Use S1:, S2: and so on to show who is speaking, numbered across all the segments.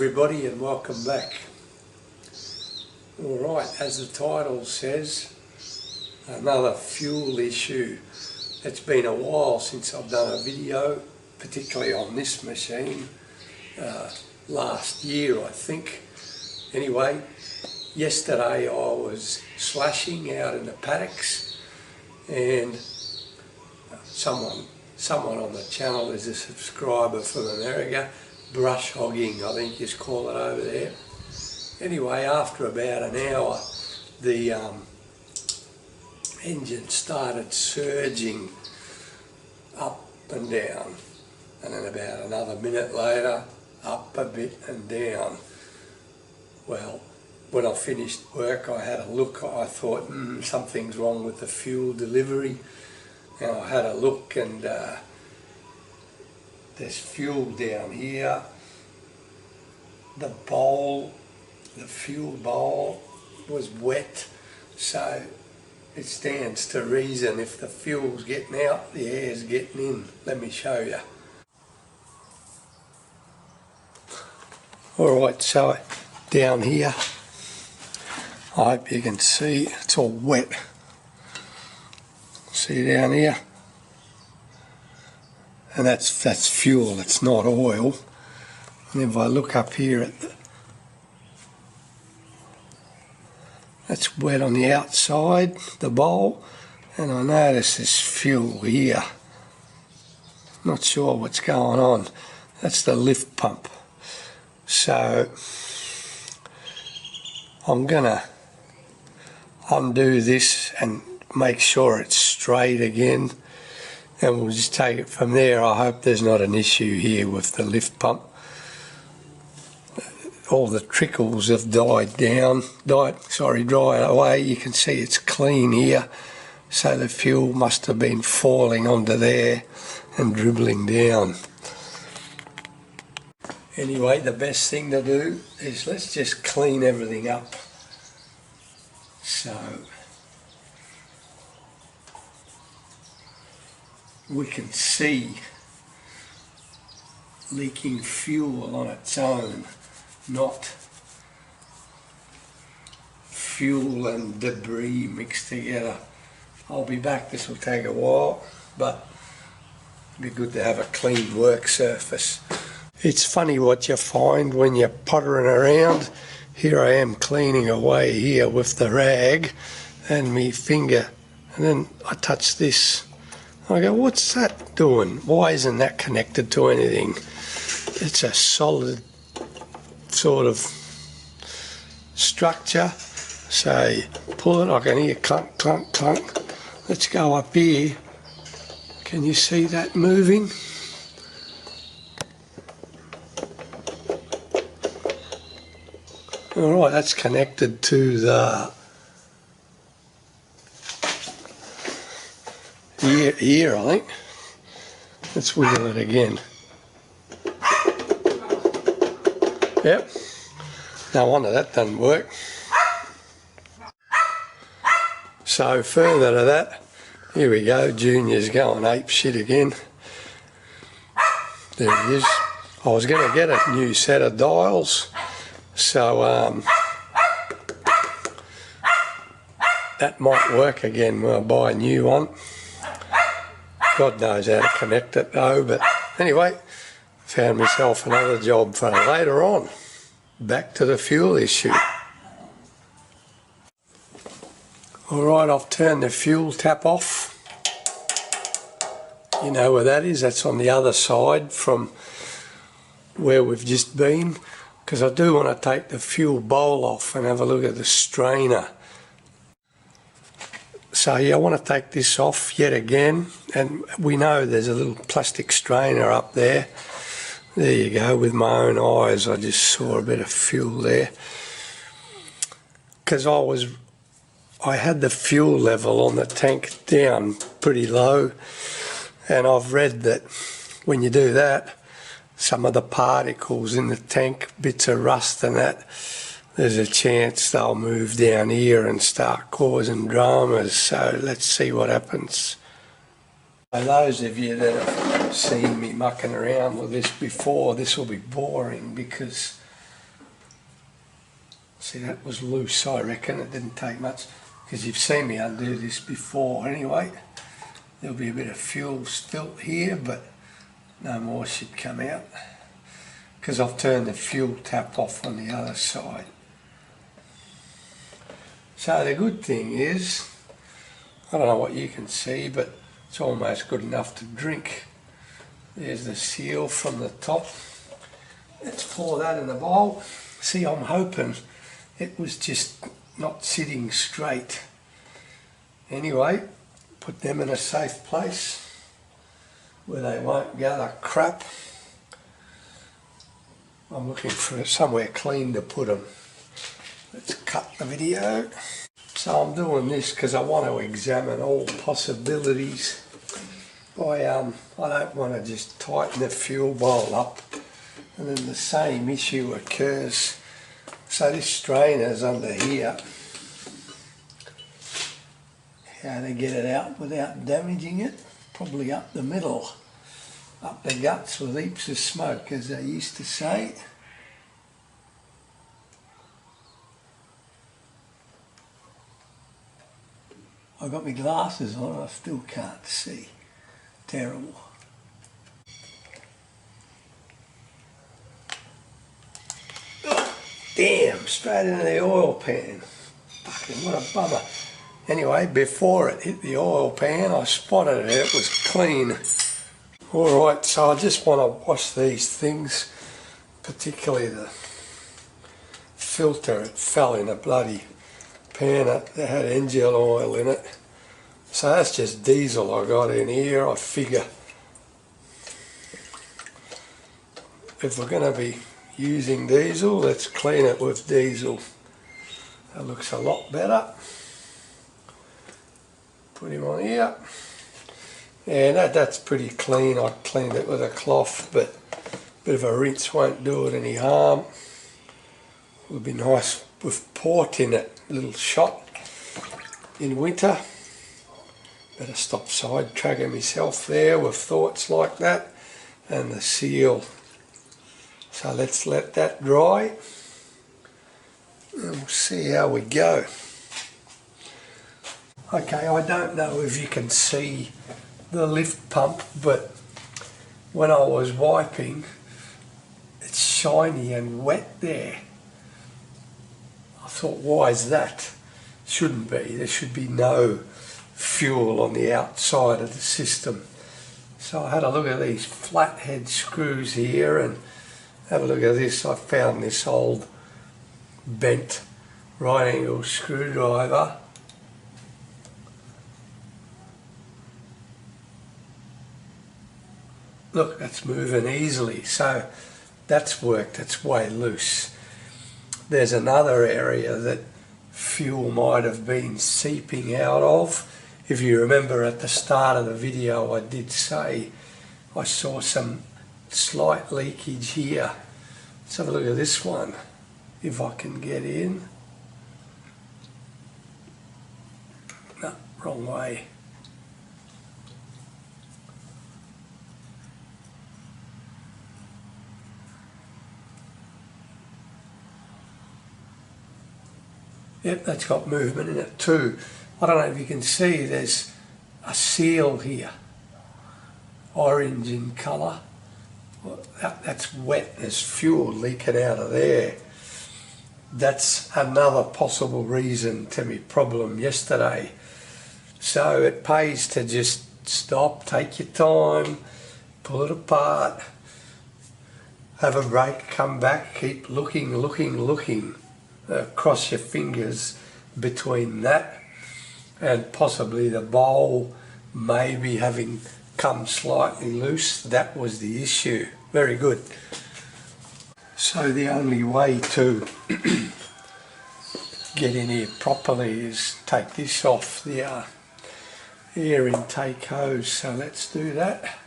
S1: everybody and welcome back. Alright, as the title says, another fuel issue. It's been a while since I've done a video, particularly on this machine, last year I think. Anyway, yesterday I was slashing out in the paddocks and someone on the channel is a subscriber from America, brush hogging I think you call it over there. Anyway, after about an hour the engine started surging up and down, and then about another minute later up a bit and down. Well, when I finished work I had a look. I thought something's wrong with the fuel delivery, and I had a look and there's fuel down here. The fuel bowl was wet, so it stands to reason if the fuel's getting out, the air's getting in. Let me show you. Alright, so down here, I hope you can see, it's all wet. See down here? And that's fuel, it's not oil. And if I look up here at that's wet on the outside, the bowl, and I notice this fuel here. Not sure what's going on. That's the lift pump. So I'm gonna undo this and make sure it's straight again, and we'll just take it from there. I hope there's not an issue here with the lift pump. All the trickles have dried away. You can see it's clean here, so the fuel must have been falling onto there and dribbling down. Anyway, the best thing to do is let's just clean everything up. So we can see leaking fuel on its own, not fuel and debris mixed together. I'll be back, this will take a while, but it'd be good to have a clean work surface. It's funny what you find when you're pottering around. Here I am cleaning away here with the rag and my finger, and then I touch this. I go, what's that doing? Why isn't that connected to anything? It's a solid sort of structure. So pull it, I can hear clunk, clunk, clunk. Let's go up here. Can you see that moving? Alright, that's connected to the here I think. Let's wiggle it again. Yep. No wonder that doesn't work. So further to that, here we go, Junior's going ape shit again. There he is. I was going to get a new set of dials, so that might work again when I buy a new one. God knows how to connect it though, but anyway, found myself another job for later on. Back to the fuel issue. Alright, I've turned the fuel tap off. You know where that is? That's on the other side from where we've just been, because I do want to take the fuel bowl off and have a look at the strainer. So yeah, I want to take this off yet again, and we know there's a little plastic strainer up there. There you go, with my own eyes I just saw a bit of fuel there. Because I had the fuel level on the tank down pretty low, and I've read that when you do that, some of the particles in the tank, bits of rust and that, there's a chance they'll move down here and start causing dramas. So let's see what happens. For those of you that have seen me mucking around with this before, this will be boring because See, that was loose, I reckon. It didn't take much, because you've seen me undo this before anyway. There'll be a bit of fuel spilt here, but no more should come out, because I've turned the fuel tap off on the other side. So the good thing is, I don't know what you can see, but it's almost good enough to drink. There's the seal from the top. Let's pour that in the bowl. See, I'm hoping it was just not sitting straight. Anyway, put them in a safe place where they won't gather crap. I'm looking for somewhere clean to put them. Let's cut the video. So I'm doing this because I want to examine all possibilities. I don't want to just tighten the fuel bowl up and then the same issue occurs. So this strainer's under here. How to get it out without damaging it? Probably up the middle, up the guts with heaps of smoke, as they used to say. I've got my glasses on, I still can't see. Terrible. Oh, damn, straight into the oil pan. Fucking what a bummer. Anyway, before it hit the oil pan, I spotted it, it was clean. Alright, so I just want to wash these things, particularly the filter. It fell in a bloody pan that had engine oil in it. So that's just diesel I got in here. I figure if we're going to be using diesel, let's clean it with diesel. That looks a lot better. Put him on here. Yeah, that's pretty clean. I cleaned it with a cloth, but a bit of a rinse won't do it any harm. It would be nice with port in it, a little shot in winter. Better stop sidetracking myself there with thoughts like that. And the seal. So let's let that dry and we'll see how we go. Okay, I don't know if you can see the lift pump, but when I was wiping, it's shiny and wet there. I thought, why is that? Shouldn't be. There should be no fuel on the outside of the system. So I had a look at these flathead screws here and have a look at this. I found this old bent right angle screwdriver. Look, that's moving easily, so that's worked, it's way loose. There's another area that fuel might have been seeping out of. If you remember at the start of the video I did say I saw some slight leakage here. Let's have a look at this one, if I can get in. No, wrong way. Yep, that's got movement in it too. I don't know if you can see, there's a seal here, orange in colour. Well, that's wet, there's fuel leaking out of there. That's another possible reason to my problem yesterday. So it pays to just stop, take your time, pull it apart, have a break, come back, keep looking. Cross your fingers between that and possibly the bowl maybe having come slightly loose. That was the issue. Very good. So the only way to get in here properly is take this off the air intake hose. So let's do that.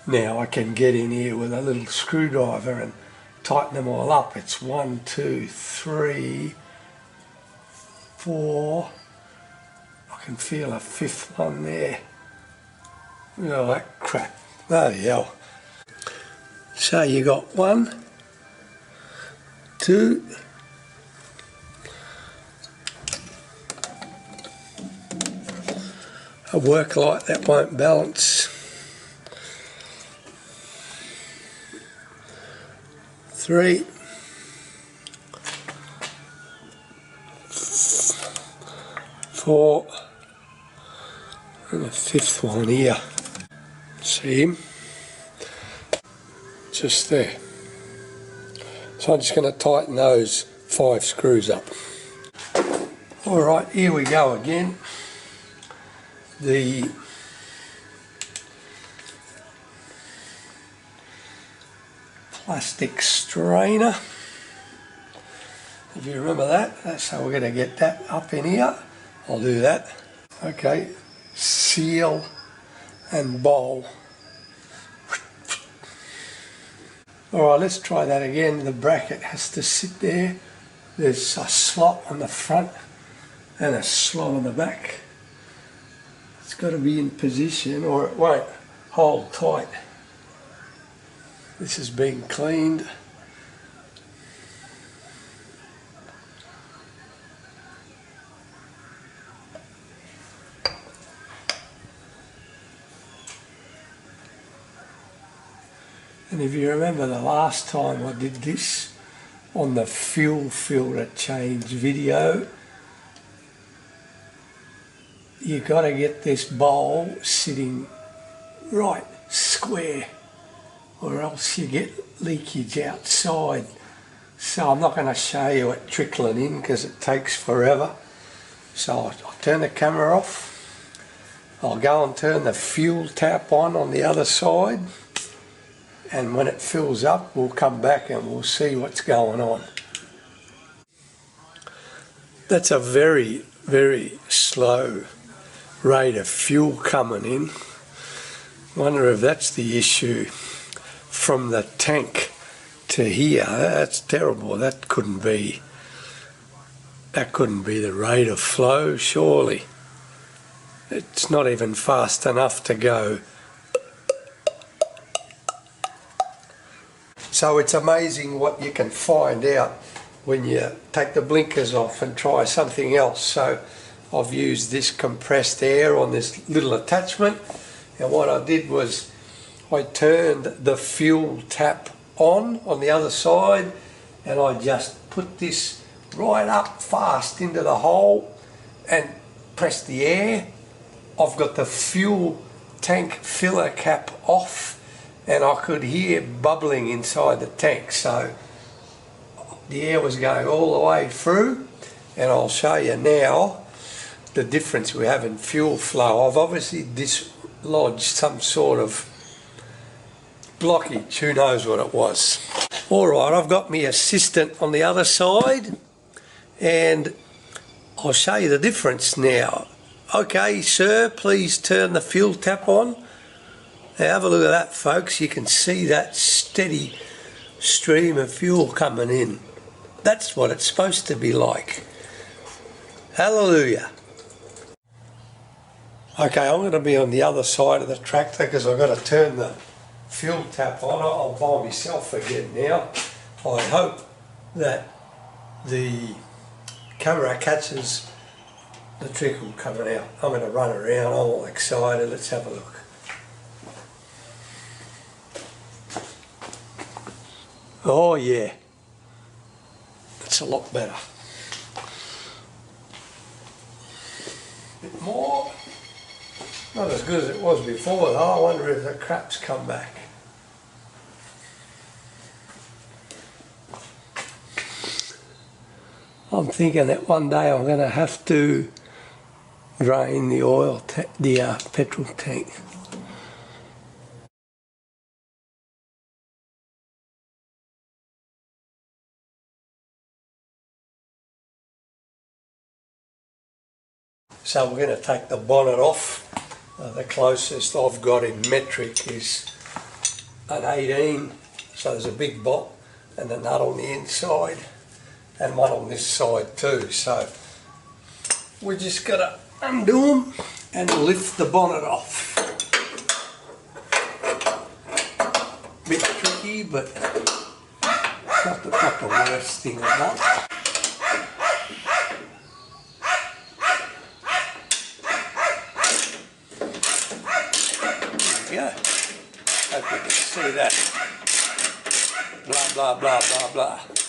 S1: Now I can get in here with a little screwdriver and tighten them all up. It's 1, 2, 3, 4. I can feel a fifth one there. Look at all that crap. Bloody hell. So you got 1, 2, a work light that won't balance, 3, 4, and a 5th one here. See him? Just there. So I'm just going to tighten those 5 screws up. Alright, here we go again. The plastic strainer. If you remember that, that's how we're going to get that up in here. I'll do that. Okay, seal and bowl. Alright, let's try that again. The bracket has to sit there. There's a slot on the front and a slot on the back. It's got to be in position or it won't hold tight. This is being cleaned. And if you remember the last time I did this on the fuel filter change video, you got to get this bowl sitting right square or else you get leakage outside. So I'm not going to show you it trickling in because it takes forever. So I'll turn the camera off. I'll go and turn the fuel tap on the other side. And when it fills up, we'll come back and we'll see what's going on. That's a very, very slow rate of fuel coming in. Wonder if that's the issue from the tank to here. That's terrible. That couldn't be the rate of flow, surely. It's not even fast enough to go. So it's amazing what you can find out when you take the blinkers off and try something else. So I've used this compressed air on this little attachment, and what I did was I turned the fuel tap on the other side and I just put this right up fast into the hole and pressed the air. I've got the fuel tank filler cap off and I could hear bubbling inside the tank, so the air was going all the way through. And I'll show you now the difference we have in fuel flow. I've obviously dislodged some sort of blockage, who knows what it was. Alright, I've got my assistant on the other side and I'll show you the difference now. Okay sir, please turn the fuel tap on. Now have a look at that folks, you can see that steady stream of fuel coming in. That's what it's supposed to be like. Hallelujah. Okay, I'm going to be on the other side of the tractor because I've got to turn the fuel tap on. I'll by myself again now. I hope that the camera catches the trickle coming out. I'm going to run around, I'm all excited. Let's have a look. Oh yeah, that's a lot better. Bit more. Not as good as it was before though. I wonder if the crap's come back. I'm thinking that one day I'm going to have to drain the petrol tank. So we're going to take the bonnet off. The closest I've got in metric is an 18, so there's a big bolt and a nut on the inside and one on this side too. So we're just going to undo them and lift the bonnet off. shaky, but not the worst thing I've done. There we go. Hope you can see that. Blah, blah, blah, blah, blah.